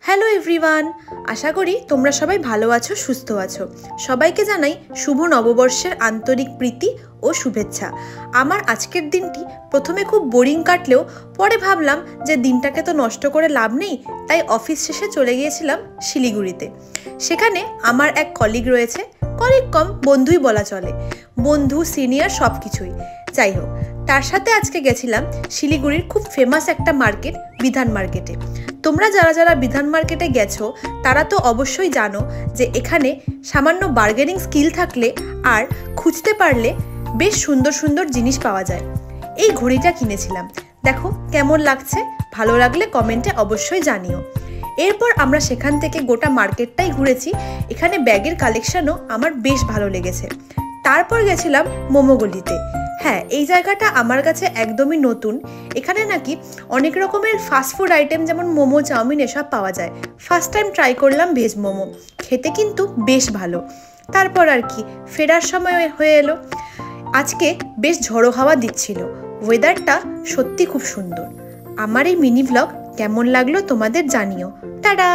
Hello everyone, আশা করি তোমরা সবাই ভালো আছো, সুস্থ আছো। সবাইকে জানাই শুভ নববর্ষের আন্তরিক প্রীতি ও শুভেচ্ছা। আমার আজকের দিনটি প্রথমে খুব বোরিং কাটলেও পরে ভাবলাম যে দিনটাকে তো নষ্ট করে লাভ নেই, তাই অফিস শেষে চলে গিয়েছিলাম শিলিগুড়িতে। সেখানে আমার এক কলিগ রয়েছে, কলিগ কম বন্ধুই বলা চলে, বন্ধু সিনিয়র সব কিছুই। যাই হোক, তার সাথে আজকে গেছিলাম শিলিগুড়ির খুব ফেমাস একটা মার্কেট, বিধান মার্কেটে। তোমরা যারা যারা বিধান মার্কেটে গেছো তারা তো অবশ্যই জানো যে এখানে সামান্য বার্গেনিং স্কিল থাকলে আর খুঁজতে পারলে বেশ সুন্দর সুন্দর জিনিস পাওয়া যায়। এই ঘড়িটা কিনেছিলাম, দেখো কেমন লাগছে, ভালো লাগলে কমেন্টে অবশ্যই জানিও। এরপর আমরা সেখান থেকে গোটা মার্কেটটাই ঘুরেছি। এখানে ব্যাগের কালেকশনও আমার বেশ ভালো লেগেছে। তারপর গেছিলাম মোমো গলিতে। হ্যাঁ, এই জায়গাটা আমার কাছে একদমই নতুন। এখানে নাকি অনেক রকমের ফাস্টফুড আইটেম যেমন মোমো, চাউমিন এসব পাওয়া যায়। ফার্স্ট টাইম ট্রাই করলাম ভেজ মোমো, খেতে কিন্তু বেশ ভালো। তারপর আর কি, ফেরার সময় হয়ে এলো। আজকে বেশ ঝড়ো হাওয়া দিচ্ছিল, ওয়েদারটা সত্যি খুব সুন্দর। আমার এই মিনি ভ্লগ কেমন লাগলো তোমাদের জানিও। টাটা।